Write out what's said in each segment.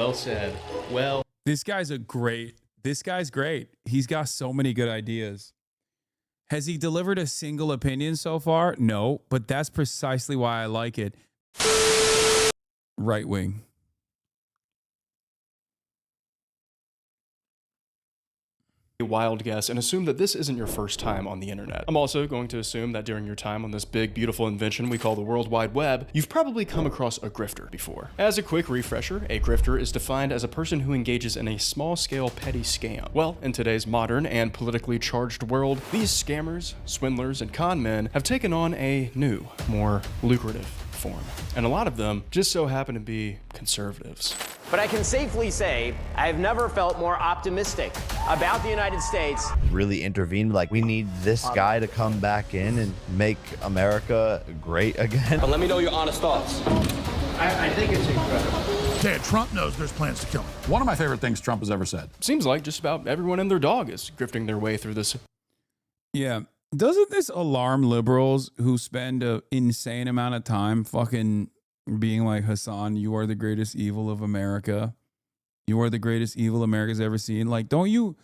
Well said. Well, This guy's great. He's got so many good ideas. Has he delivered a single opinion so far? No, but that's precisely why I like it. Right wing. a wild guess and assume that this isn't your first time on the internet. I'm also going to assume that during your time on this big, beautiful invention we call the World Wide Web, you've probably come across a grifter before. As a quick refresher, a grifter is defined as a person who engages in a small-scale petty scam. Well, in today's modern and politically charged world, these scammers, swindlers, and con men have taken on a new, more lucrative form. And a lot of them just so happen to be conservatives. But I can safely say I've never felt more optimistic about the United States. Really intervened, like we need this guy to come back in and make America great again. But let me know your honest thoughts. I think it's incredible. Ted, Trump knows there's plans to kill him. One of my favorite things Trump has ever said. Seems like just about everyone and their dog is grifting their way through this. Yeah. Doesn't this alarm liberals who spend an insane amount of time fucking being like, Hasan, you are the greatest evil of America. You are the greatest evil America's ever seen. Like, don't you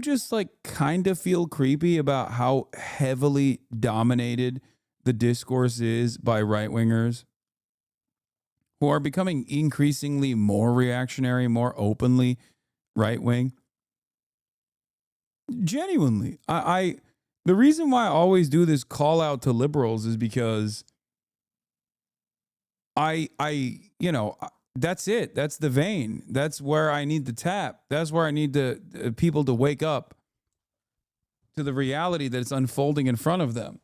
just like kind of feel creepy about how heavily dominated the discourse is by right-wingers who are becoming increasingly more reactionary, more openly right-wing? Genuinely, the reason why I always do this call out to liberals is because you know, that's it. That's the vein. That's where I need to tap. That's where I need people to wake up to the reality that it's unfolding in front of them.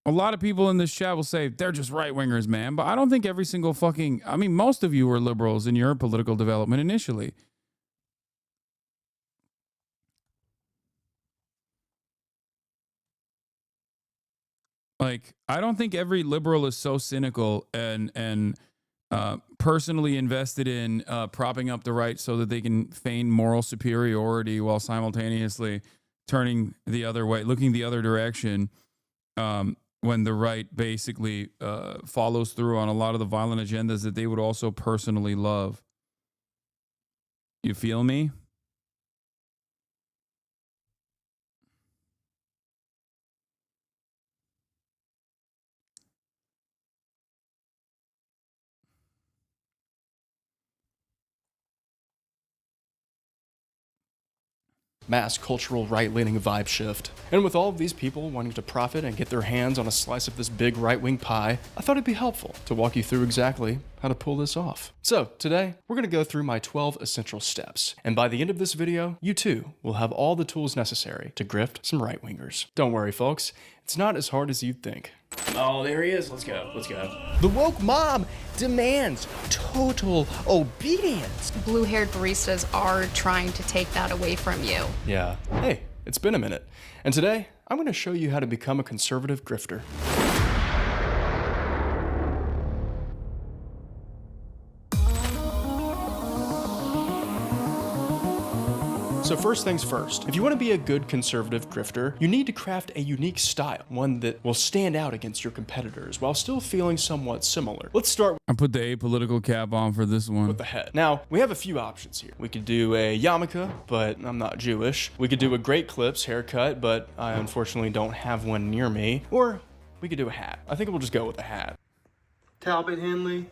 A lot of people in this chat will say they're just right-wingers, man. But I don't think every single fucking, I mean, most of you were liberals in your political development initially. Like, I don't think every liberal is so cynical and personally invested in propping up the right so that they can feign moral superiority while simultaneously turning the other way, looking the other direction when the right basically follows through on a lot of the violent agendas that they would also personally love. You feel me? Mass cultural right-leaning vibe shift. And with all of these people wanting to profit and get their hands on a slice of this big right-wing pie, I thought it'd be helpful to walk you through exactly how to pull this off. So today, we're gonna go through my 12 essential steps. And by the end of this video, you too will have all the tools necessary to grift some right-wingers. Don't worry, folks. It's not as hard as you'd think. Oh, there he is. Let's go. Let's go. The woke mom demands total obedience. Blue-haired baristas are trying to take that away from you. Yeah. Hey, it's been a minute. And today, I'm going to show you how to become a conservative grifter. So first things first, if you want to be a good conservative grifter, you need to craft a unique style, one that will stand out against your competitors while still feeling somewhat similar. Let's start I put the apolitical cap on for this one. with the head. Now, we have a few options here. We could do a yarmulke, but I'm not Jewish. We could do a Great Clips haircut, but I unfortunately don't have one near me. Or we could do a hat. I think we'll just go with a hat. Talbot Henley,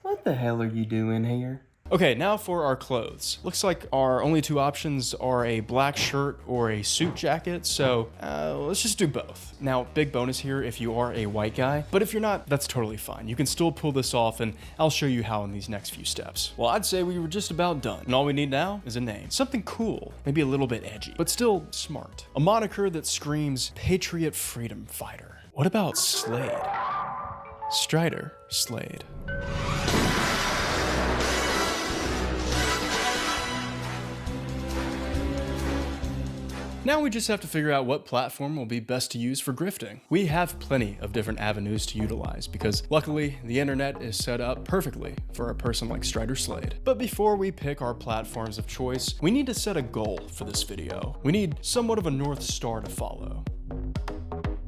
what the hell are you doing here? Okay, now for our clothes. Looks like our only two options are a black shirt or a suit jacket, so let's just do both. Now, big bonus here if you are a white guy, but if you're not, that's totally fine. You can still pull this off, and I'll show you how in these next few steps. Well, I'd say we were just about done, and all we need now is a name. Something cool, maybe a little bit edgy, but still smart. A moniker that screams Patriot Freedom Fighter. What about Slade? Strider Slade. Now we just have to figure out what platform will be best to use for grifting. We have plenty of different avenues to utilize because luckily the internet is set up perfectly for a person like Strider Slade. But before we pick our platforms of choice, we need to set a goal for this video. We need somewhat of a North Star to follow.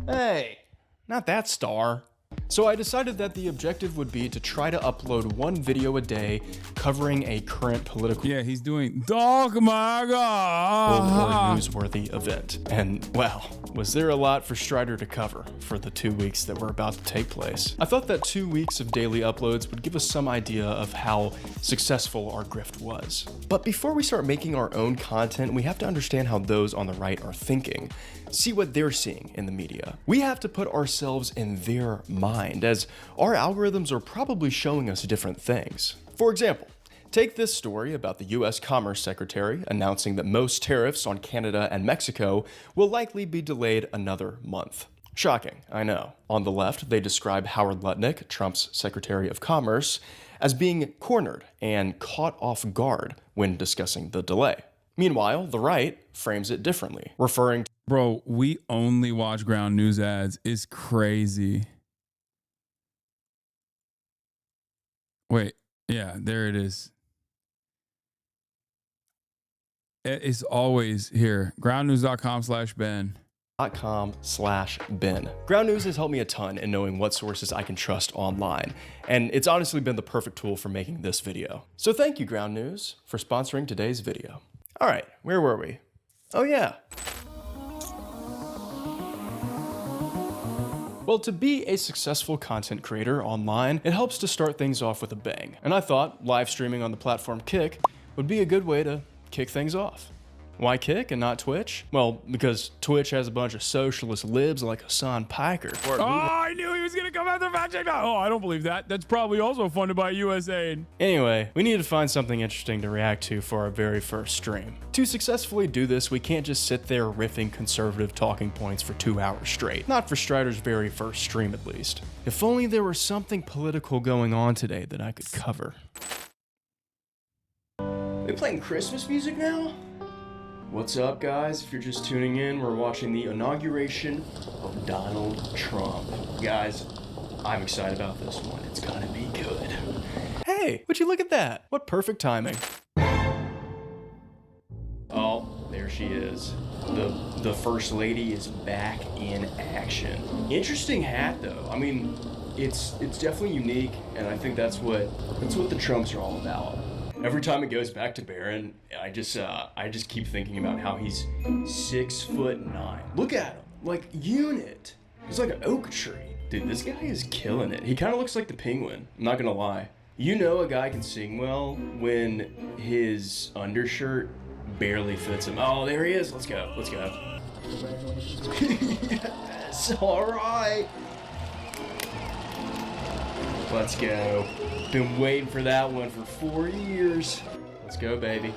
Hey, not that star. So I decided that the objective would be to try to upload one video a day covering a current political Yeah, he's doing dogma. or newsworthy event. And wow, was there a lot for Strider to cover for the 2 weeks that were about to take place. I thought that 2 weeks of daily uploads would give us some idea of how successful our grift was. But before we start making our own content, we have to understand how those on the right are thinking. See what they're seeing in the media. We have to put ourselves in their mind, as our algorithms are probably showing us different things. For example, take this story about the US Commerce Secretary announcing that most tariffs on Canada and Mexico will likely be delayed another month. Shocking, I know. On the left, they describe Howard Lutnick, Trump's Secretary of Commerce, as being cornered and caught off guard when discussing the delay. Meanwhile, the right frames it differently, referring to Bro, we only watch ground news ads. It's crazy. Wait, yeah, there it is. It's always here. Groundnews.com/Ben. .com/Ben. Ground News has helped me a ton in knowing what sources I can trust online, and it's honestly been the perfect tool for making this video. So thank you, Ground News, for sponsoring today's video. All right, where were we? Oh yeah. Well, to be a successful content creator online, it helps to start things off with a bang. And I thought live streaming on the platform Kick would be a good way to kick things off. Why Kick and not Twitch? Well, because Twitch has a bunch of socialist libs like Hasan Piker. Oh, I knew he was going to come after fact check. Oh, I don't believe that. That's probably also funded by USAID. Anyway, we need to find something interesting to react to for our very first stream. To successfully do this, we can't just sit there riffing conservative talking points for 2 hours straight. Not for Strider's very first stream, at least. If only there was something political going on today that I could cover. We playing Christmas music now? What's up, guys? If you're just tuning in, we're watching the inauguration of Donald Trump. Guys, I'm excited about this one. It's gonna be good. Hey, would you look at that? What perfect timing. Oh, there she is. The First Lady is back in action. Interesting hat, though. I mean, it's definitely unique, and I think that's what the Trumps are all about. Every time it goes back to Barron, I just keep thinking about how he's 6'9". Look at him, like unit. He's like an oak tree. Dude, this guy is killing it. He kind of looks like the Penguin, I'm not gonna lie. You know a guy can sing well when his undershirt barely fits him. Oh, there he is, let's go. Yes, all right. Let's go. Been waiting for that one for 4 years. Let's go, baby.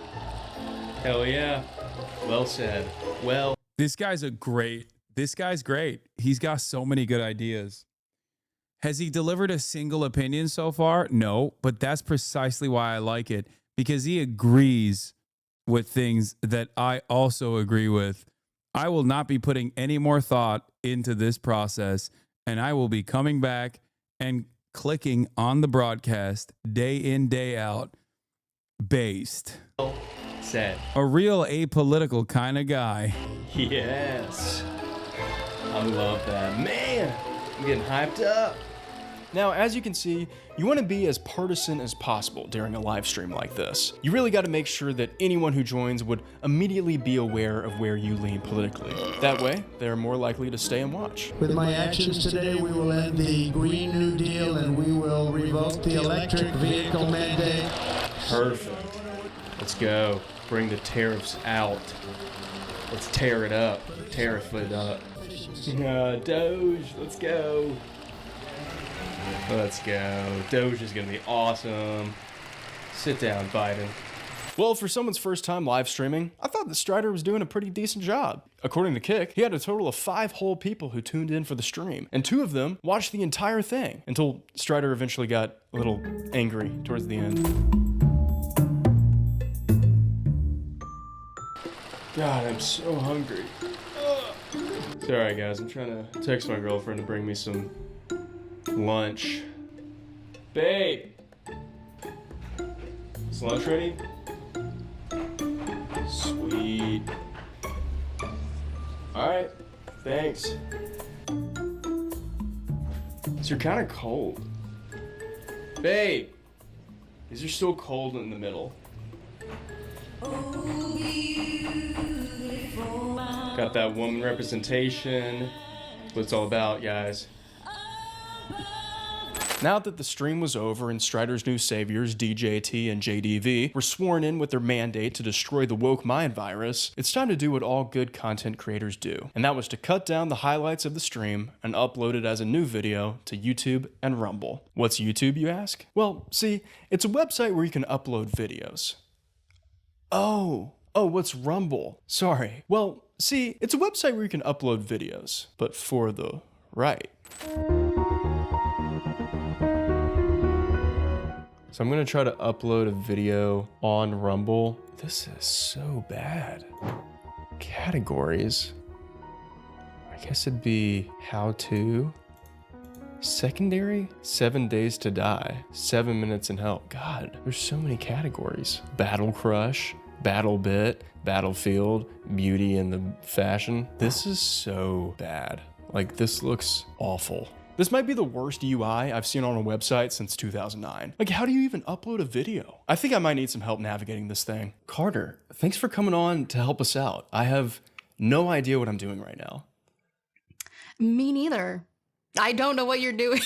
Hell yeah. Well said. Well. This guy's great. He's got so many good ideas. Has he delivered a single opinion so far? No, but that's precisely why I like it, because he agrees with things that I also agree with. I will not be putting any more thought into this process, and I will be coming back and clicking on the broadcast day in, day out, based. Set. A real apolitical kind of guy. Yes. I love that. Man, I'm getting hyped up. Now, as you can see, you want to be as partisan as possible during a live stream like this. You really got to make sure that anyone who joins would immediately be aware of where you lean politically. That way, they're more likely to stay and watch. With my actions today, we will end the Green New Deal and we will revoke the electric vehicle mandate. Perfect. Let's go. Bring the tariffs out. Let's tear it up. Tariff it up. Doge, let's go. Let's go. Doge is gonna be awesome. Sit down, Biden. Well, for someone's first time live streaming, I thought that Strider was doing a pretty decent job. According to Kick, he had a total of 5 whole people who tuned in for the stream, and 2 of them watched the entire thing until Strider eventually got a little angry towards the end. God, I'm so hungry. Sorry guys, I'm trying to text my girlfriend to bring me some lunch. Babe! Is lunch ready? Sweet. Alright, thanks. These are kind of cold. Babe, these are still cold in the middle. Got that woman representation. That's what it's all about, guys. Now that the stream was over and Strider's new saviors, DJT and JDV, were sworn in with their mandate to destroy the woke mind virus, it's time to do what all good content creators do. And that was to cut down the highlights of the stream and upload it as a new video to YouTube and Rumble. What's YouTube, you ask? Well, see, it's a website where you can upload videos. Oh, what's Rumble? Sorry. Well, see, it's a website where you can upload videos, but for the right. So I'm gonna try to upload a video on Rumble. This is so bad. Categories. I guess it'd be how to. Secondary? 7 days to die. 7 minutes in hell. God, there's so many categories. Battle crush, battle bit, battlefield, beauty and the fashion. This is so bad. Like, this looks awful. This might be the worst UI I've seen on a website since 2009. Like, how do you even upload a video? I think I might need some help navigating this thing. Carter, thanks for coming on to help us out. I have no idea what I'm doing right now. Me neither. I don't know what you're doing.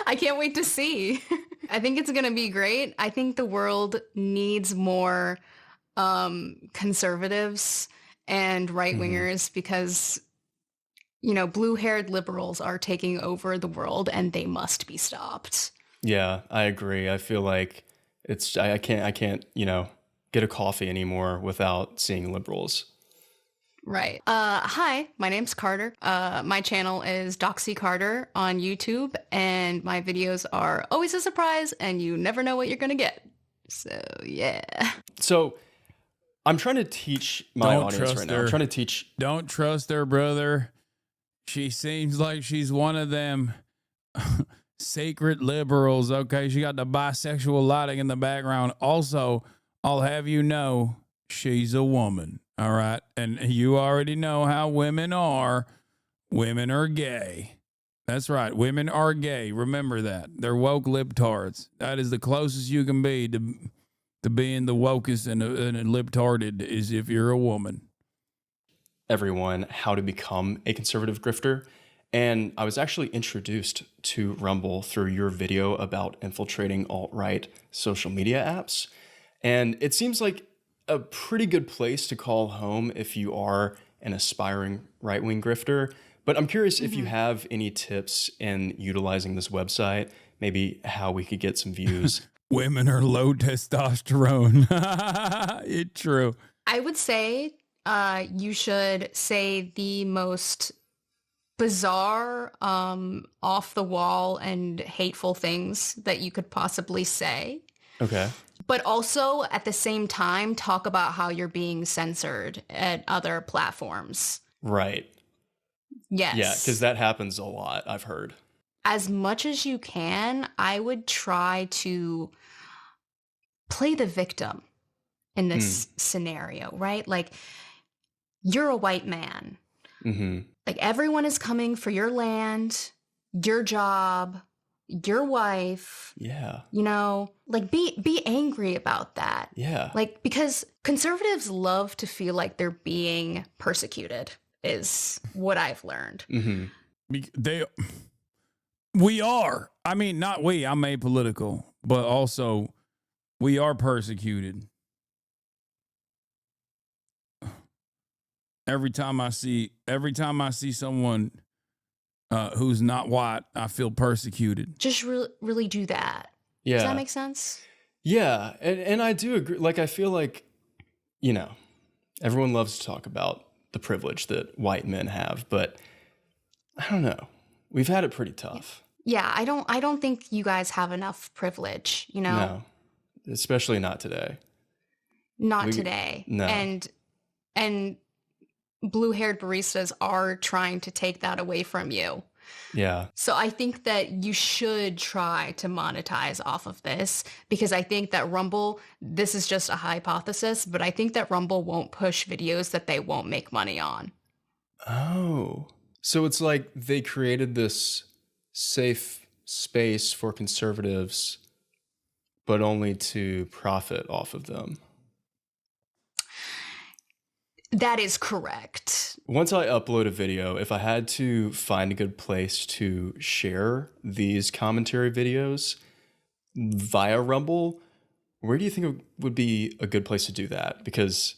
I can't wait to see. I think it's going to be great. I think the world needs more conservatives and right-wingers because, you know, blue-haired liberals are taking over the world and they must be stopped. Yeah, I agree. I feel like I can't, you know, get a coffee anymore without seeing liberals. Right. Hi, my name's Carter. My channel is Doxy Carter on YouTube, and my videos are always a surprise, and you never know what you're gonna get. So, yeah. So, I'm trying to teach my audience right now. I'm trying to teach. Don't trust her, brother. She seems like she's one of them sacred liberals, okay? She got the bisexual lighting in the background. Also, I'll have you know, she's a woman, all right? And you already know how women are. Women are gay. That's right. Women are gay. Remember that. They're woke libtards. That is the closest you can be to being the wokest and a libtarded is if you're a woman. Everyone how to become a conservative grifter. And I was actually introduced to Rumble through your video about infiltrating alt-right social media apps. And it seems like a pretty good place to call home if you are an aspiring right-wing grifter. But I'm curious if you have any tips in utilizing this website, maybe how we could get some views. Women are low testosterone. It's true. I would say you should say the most bizarre, off the wall and hateful things that you could possibly say. Okay. But also at the same time, talk about how you're being censored at other platforms. Right. Yes. Yeah, because that happens a lot, I've heard. As much as you can, I would try to play the victim in this scenario, right? Like, you're a white man. Mm-hmm. Like, everyone is coming for your land, your job, your wife. Yeah. You know, like, be angry about that. Yeah. Like, because conservatives love to feel like they're being persecuted, is what I've learned. Mm-hmm. We are. I mean, not we. I'm apolitical, but also we are persecuted. Every time I see someone who's not white, I feel persecuted. Just really do that. Yeah. Does that make sense? Yeah, and I do agree. Like, I feel like, you know, everyone loves to talk about the privilege that white men have, but I don't know. We've had it pretty tough. Yeah, I don't think you guys have enough privilege, you know? No, especially not today. Not today. No. And blue-haired baristas are trying to take that away from you. Yeah. So I think that you should try to monetize off of this, because I think that Rumble, this is just a hypothesis, but I think that Rumble won't push videos that they won't make money on. Oh. So it's like they created this safe space for conservatives, but only to profit off of them. That is correct. Once I upload a video, if I had to find a good place to share these commentary videos via Rumble, where do you think would be a good place to do that? Because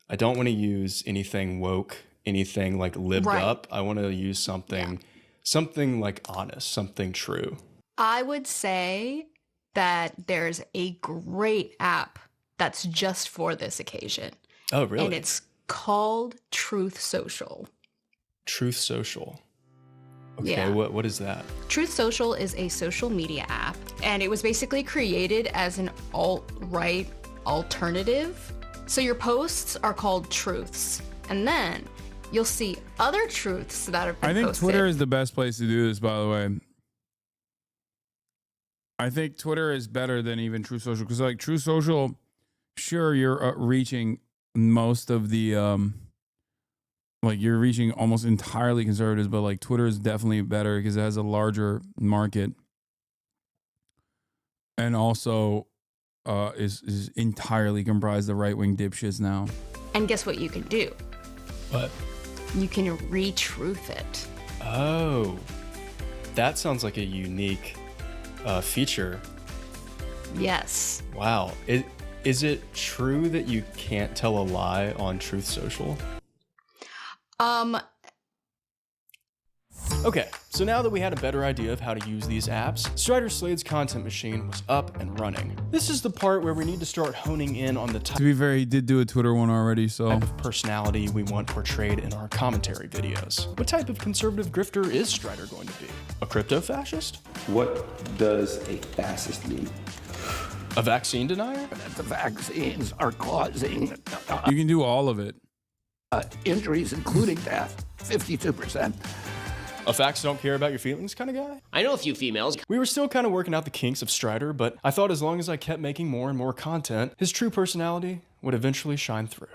I don't want to use anything woke, anything like lived up. I want to use something like honest, something true. I would say that there's a great app that's just for this occasion. Oh, really? And it's called Truth Social. Truth Social. Okay, Yeah. what is that? Truth Social is a social media app, and it was basically created as an alt-right alternative. So your posts are called truths, and then you'll see other truths that have been I think posted. Twitter is the best place to do this, by the way. I think Twitter is better than even Truth Social, because like Truth Social, sure, you're reaching most of the like you're reaching almost entirely conservatives, but like Twitter is definitely better because it has a larger market, and also is entirely comprised of right-wing dipshits now. And guess what you can do? What? You can re-truth it. Oh, that sounds like a unique feature. Yes. Wow. Is it true that you can't tell a lie on Truth Social? Okay, so now that we had a better idea of how to use these apps, Strider Slade's content machine was up and running. This is the part where we need to start honing in on the To type be fair, he did do a Twitter one already, so of personality we want portrayed in our commentary videos. What type of conservative grifter is Strider going to be? A crypto fascist? What does a fascist mean? A vaccine denier? The vaccines are causing you can do all of it. injuries, including death. 52%. A facts don't care about your feelings kind of guy? I know a few females. We were still kind of working out the kinks of Strider, but I thought as long as I kept making more and more content, his true personality would eventually shine through.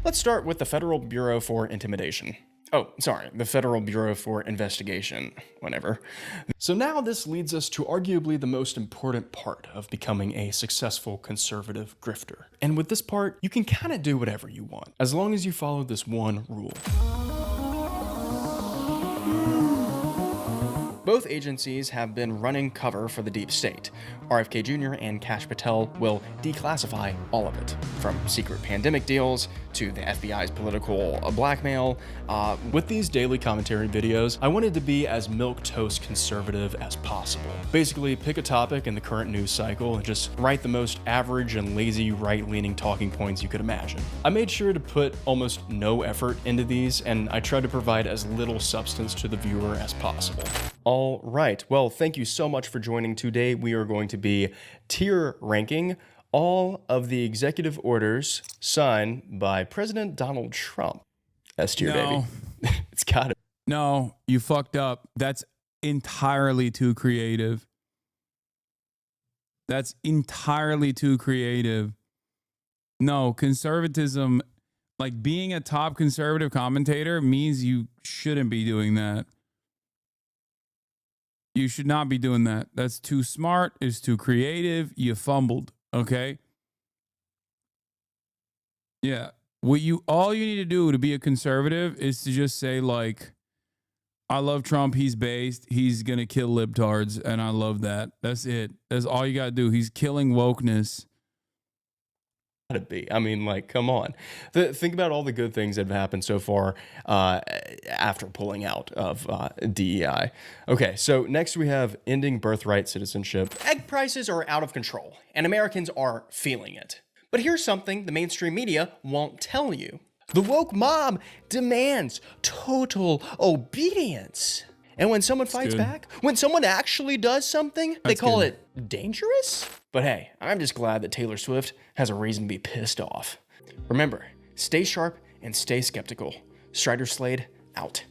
Let's start with the Federal Bureau for Intimidation. Oh, sorry, the Federal Bureau for Investigation, whatever. So now this leads us to arguably the most important part of becoming a successful conservative grifter. And with this part, you can kind of do whatever you want, as long as you follow this one rule. Both agencies have been running cover for the deep state. RFK Jr. and Kash Patel will declassify all of it, from secret pandemic deals to the FBI's political blackmail. With these daily commentary videos, I wanted to be as milquetoast conservative as possible. Basically, pick a topic in the current news cycle and just write the most average and lazy right-leaning talking points you could imagine. I made sure to put almost no effort into these, and I tried to provide as little substance to the viewer as possible. All right, well, thank you so much for joining. Today we are going to be tier ranking all of the executive orders signed by President Donald Trump. S tier, baby. It's gotta. No, you fucked up. That's entirely too creative. That's entirely too creative. No, conservatism, like being a top conservative commentator means you shouldn't be doing that. You should not be doing that. That's too smart. It's too creative. You fumbled. Okay. Yeah. All you need to do to be a conservative is to just say, like, I love Trump. He's based. He's going to kill libtards. And I love that. That's it. That's all you got to do. He's killing wokeness. Gotta be. I mean, like, come on. Think about all the good things that have happened so far after pulling out of DEI. Okay, so next we have ending birthright citizenship. Egg prices are out of control, and Americans are feeling it. But here's something the mainstream media won't tell you. The woke mob demands total obedience. And when someone fights back, when someone actually does something, they call it dangerous? But hey, I'm just glad that Taylor Swift has a reason to be pissed off. Remember, stay sharp and stay skeptical. Strider Slade, out.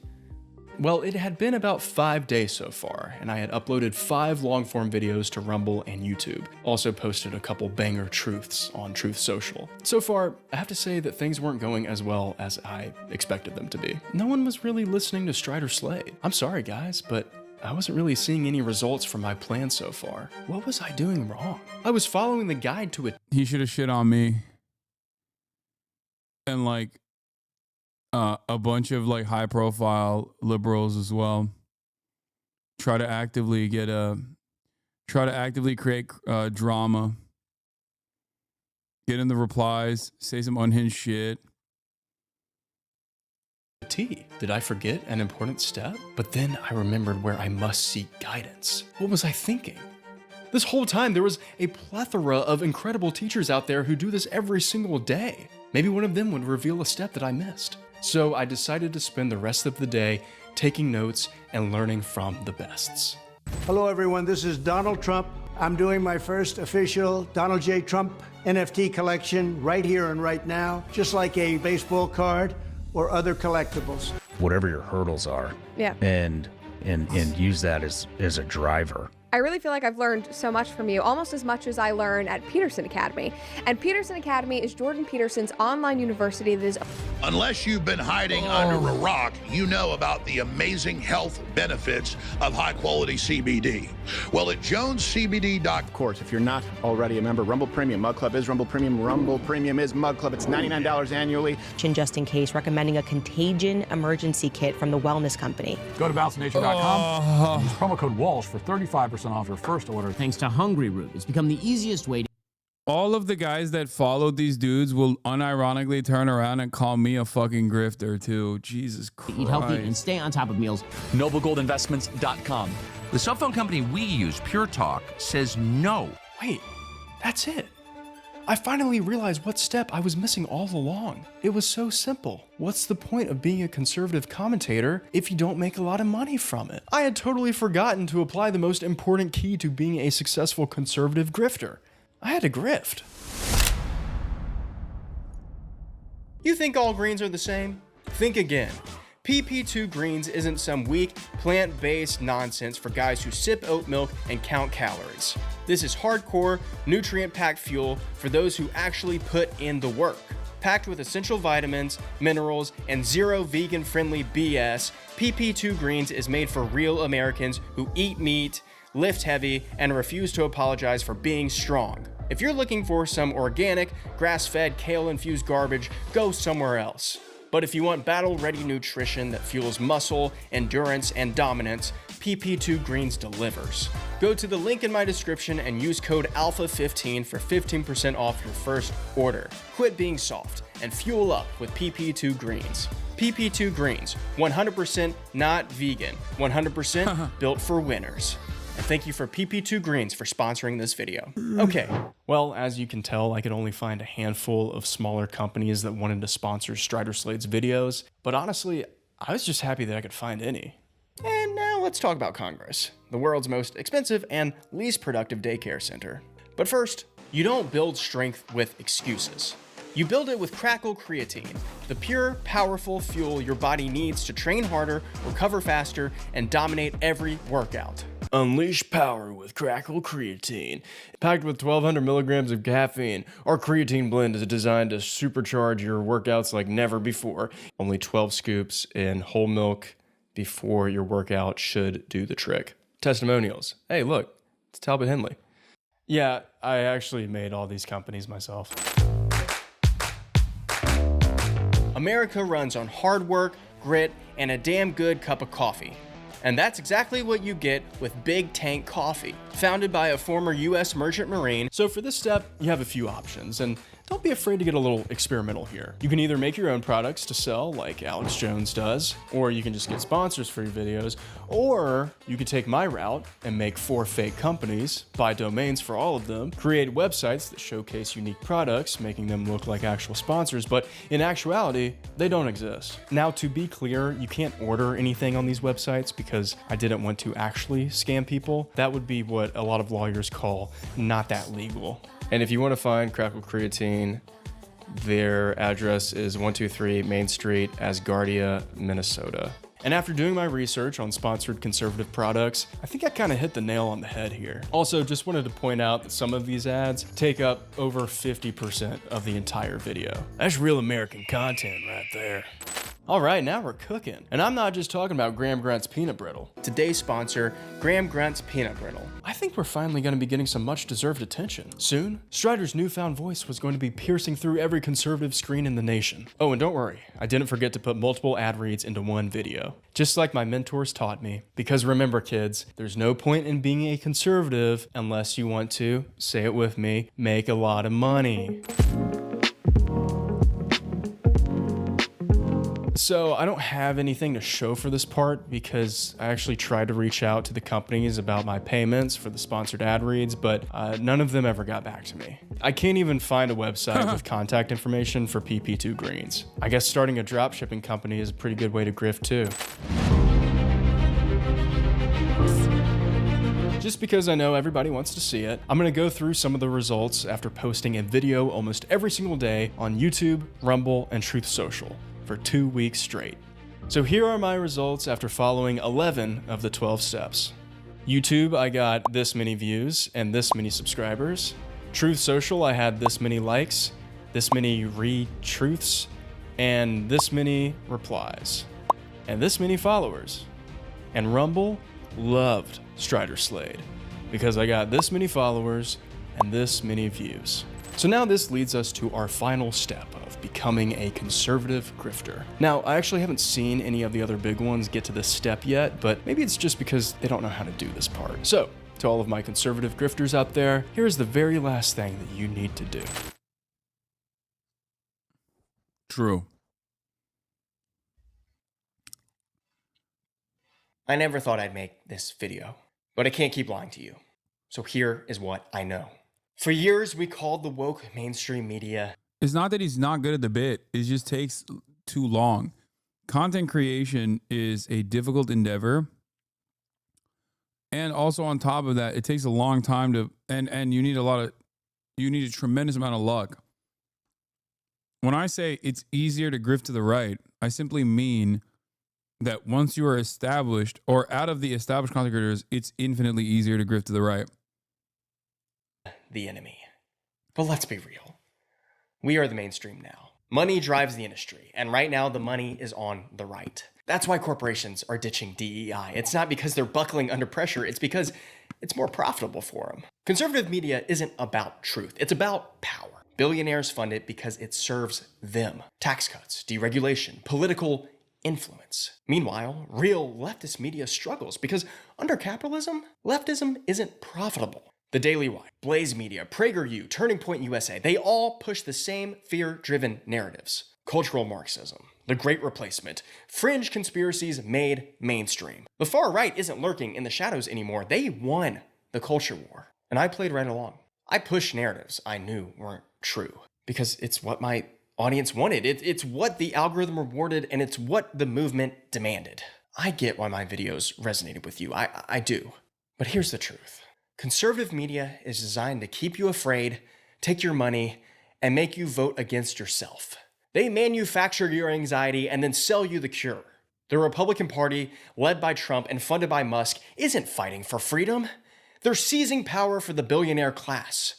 Well, it had been about 5 days so far, and I had uploaded 5 long-form videos to Rumble and YouTube. Also posted a couple banger truths on Truth Social. So far, I have to say that things weren't going as well as I expected them to be. No one was really listening to Strider Slade. I'm sorry, guys, but I wasn't really seeing any results from my plan so far. What was I doing wrong? I was following the guide to it. He should have shit on me. And like a bunch of like high profile liberals as well. Try to actively create drama. Get in the replies, say some unhinged shit. Did I forget an important step? But then I remembered where I must seek guidance. What was I thinking? This whole time there was a plethora of incredible teachers out there who do this every single day. Maybe one of them would reveal a step that I missed. So I decided to spend the rest of the day taking notes and learning from the bests. Hello, everyone. This is Donald Trump. I'm doing my first official Donald J. Trump NFT collection right here and right now, just like a baseball card or other collectibles. Whatever your hurdles are, yeah, and use that as a driver. I really feel like I've learned so much from you, almost as much as I learn at Peterson Academy. And Peterson Academy is Jordan Peterson's online university that is... Unless you've been hiding under a rock, you know about the amazing health benefits of high-quality CBD. Well, at JonesCBD.com... Of course, if you're not already a member, Rumble Premium. Mug Club is Rumble Premium. Rumble Premium is Mug Club. It's $99 annually. Just in case, recommending a contagion emergency kit from the Wellness Company. Go to BalanceNation.com. Use promo code Walsh for 35% off your first order. Thanks to Hungry Root, it's become the easiest way to... All of the guys that followed these dudes will unironically turn around and call me a fucking grifter too. Jesus Christ. Eat healthy and stay on top of meals. NobleGoldInvestments.com. The cell phone company we use, Pure Talk, says no. Wait, that's it. I finally realized what step I was missing all along. It was so simple. What's the point of being a conservative commentator if you don't make a lot of money from it? I had totally forgotten to apply the most important key to being a successful conservative grifter. I had to grift. You think all greens are the same? Think again. PP2 Greens isn't some weak, plant-based nonsense for guys who sip oat milk and count calories. This is hardcore, nutrient-packed fuel for those who actually put in the work. Packed with essential vitamins, minerals, and zero vegan-friendly BS, PP2 Greens is made for real Americans who eat meat, lift heavy, and refuse to apologize for being strong. If you're looking for some organic, grass-fed, kale-infused garbage, go somewhere else. But if you want battle-ready nutrition that fuels muscle, endurance, and dominance, PP2 Greens delivers. Go to the link in my description and use code ALPHA15 for 15% off your first order. Quit being soft and fuel up with PP2 Greens. PP2 Greens, 100% not vegan, 100% built for winners. And thank you for PP2 Greens for sponsoring this video. Okay, well, as you can tell, I could only find a handful of smaller companies that wanted to sponsor Strider Slade's videos, but honestly, I was just happy that I could find any. And now let's talk about Congress, the world's most expensive and least productive daycare center. But first, you don't build strength with excuses. You build it with Crackle Creatine, the pure, powerful fuel your body needs to train harder, recover faster, and dominate every workout. Unleash power with Crackle Creatine. Packed with 1,200 milligrams of caffeine, our creatine blend is designed to supercharge your workouts like never before. Only 12 scoops in whole milk before your workout should do the trick. Testimonials. Hey, look, it's Talbot Henley. Yeah, I actually made all these companies myself. America runs on hard work, grit, and a damn good cup of coffee. And that's exactly what you get with Big Tank Coffee, founded by a former US merchant marine. So for this step, you have a few options, and don't be afraid to get a little experimental here. You can either make your own products to sell like Alex Jones does, or you can just get sponsors for your videos, or you could take my route and make 4 fake companies, buy domains for all of them, create websites that showcase unique products, making them look like actual sponsors, but in actuality, they don't exist. Now, to be clear, you can't order anything on these websites because I didn't want to actually scam people. That would be what a lot of lawyers call not that legal. And if you want to find Crackle Creatine, their address is 123 Main Street, Asgardia, Minnesota. And after doing my research on sponsored conservative products, I think I kind of hit the nail on the head here. Also, just wanted to point out that some of these ads take up over 50% of the entire video. That's real American content right there. All right, now we're cooking. And I'm not just talking about Graham Grunt's Peanut Brittle. Today's sponsor, Graham Grunt's Peanut Brittle. I think we're finally gonna be getting some much deserved attention. Soon, Strider's newfound voice was going to be piercing through every conservative screen in the nation. Oh, and don't worry, I didn't forget to put multiple ad reads into one video. Just like my mentors taught me. Because remember kids, there's no point in being a conservative unless you want to, say it with me, make a lot of money. So I don't have anything to show for this part because I actually tried to reach out to the companies about my payments for the sponsored ad reads, but none of them ever got back to me. I can't even find a website with contact information for PP2 greens. I guess starting a drop shipping company is a pretty good way to grift too. Just because I know everybody wants to see it, I'm gonna go through some of the results after posting a video almost every single day on YouTube, Rumble, and Truth Social for 2 weeks straight. So here are my results after following 11 of the 12 steps. YouTube, I got this many views and this many subscribers. Truth Social, I had this many likes, this many retruths, and this many replies, and this many followers. And Rumble loved Strider Slade because I got this many followers and this many views. So now this leads us to our final step of becoming a conservative grifter. Now, I actually haven't seen any of the other big ones get to this step yet, but maybe it's just because they don't know how to do this part. So, to all of my conservative grifters out there, here's the very last thing that you need to do. True. I never thought I'd make this video, but I can't keep lying to you. So here is what I know. For years, we called the woke mainstream media. It's not that he's not good at the bit. It just takes too long. Content creation is a difficult endeavor. And also on top of that, it takes a long time to, and you need a tremendous amount of luck. When I say it's easier to grift to the right, I simply mean that once you are established or out of the established content creators, it's infinitely easier to grift to the right. The enemy. But let's be real. We are the mainstream now. Money drives the industry, and right now the money is on the right. That's why corporations are ditching DEI. It's not because they're buckling under pressure, it's because it's more profitable for them. Conservative media isn't about truth, it's about power. Billionaires fund it because it serves them. Tax cuts, deregulation, political influence. Meanwhile, real leftist media struggles because under capitalism, leftism isn't profitable. The Daily Wire, Blaze Media, PragerU, Turning Point USA, they all push the same fear-driven narratives. Cultural Marxism, the Great Replacement, fringe conspiracies made mainstream. The far right isn't lurking in the shadows anymore. They won the culture war. And I played right along. I pushed narratives I knew weren't true because it's what my audience wanted. It's what the algorithm rewarded, and it's what the movement demanded. I get why my videos resonated with you. I do. But here's the truth. Conservative media is designed to keep you afraid, take your money, and make you vote against yourself. They manufacture your anxiety and then sell you the cure. The Republican Party, led by Trump and funded by Musk, isn't fighting for freedom. They're seizing power for the billionaire class.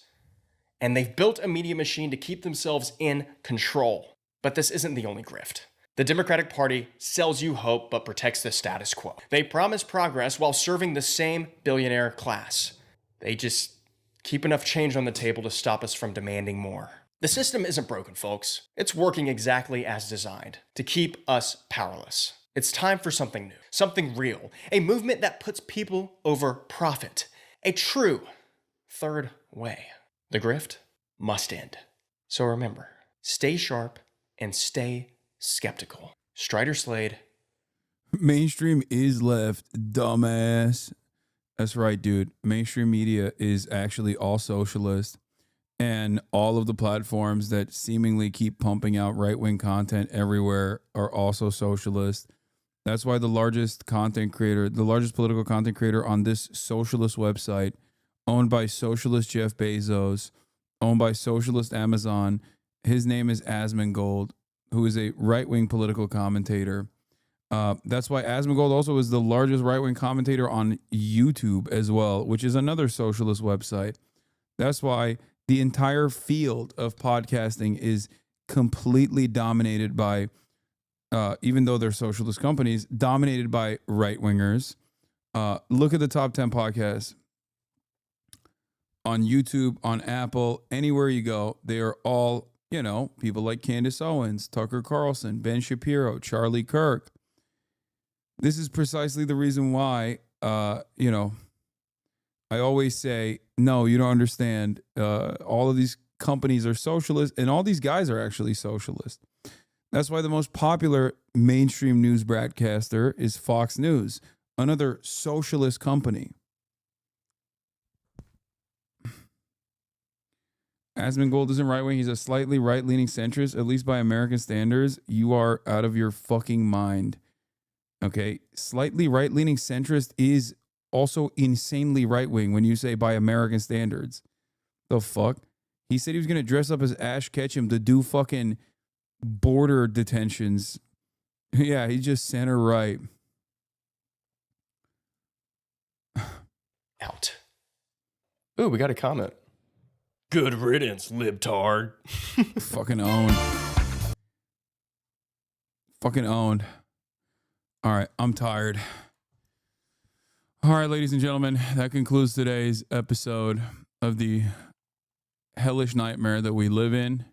And they've built a media machine to keep themselves in control. But this isn't the only grift. The Democratic Party sells you hope but protects the status quo. They promise progress while serving the same billionaire class. They just keep enough change on the table to stop us from demanding more. The system isn't broken, folks. It's working exactly as designed, to keep us powerless. It's time for something new, something real, a movement that puts people over profit, a true third way. The grift must end. So remember, stay sharp and stay skeptical. Strider Slade. Mainstream is left, dumbass. That's right, dude. Mainstream media is actually all socialist, and all of the platforms that seemingly keep pumping out right-wing content everywhere are also socialist. That's why the largest content creator, the largest political content creator on this socialist website, owned by socialist Jeff Bezos, owned by socialist Amazon, his name is Asmongold, who is a right-wing political commentator. That's why Asmongold also is the largest right-wing commentator on YouTube as well, which is another socialist website. That's why the entire field of podcasting is completely dominated by, even though they're socialist companies, dominated by right-wingers. Look at the top 10 podcasts on YouTube, on Apple, anywhere you go. They are all, people like Candace Owens, Tucker Carlson, Ben Shapiro, Charlie Kirk. This is precisely the reason why, I always say, no, you don't understand. All of these companies are socialist, and all these guys are actually socialist. That's why the most popular mainstream news broadcaster is Fox News, another socialist company. Asmongold isn't right-wing. He's a slightly right-leaning centrist, at least by American standards. You are out of your fucking mind. Okay, slightly right-leaning centrist is also insanely right-wing when you say by American standards. The fuck? He said he was going to dress up as Ash Ketchum to do fucking border detentions. Yeah, he's just center right. Out. Ooh, we got a comment. Good riddance, libtard. Fucking owned. Fucking owned. All right, I'm tired. All right, ladies and gentlemen, that concludes today's episode of the hellish nightmare that we live in.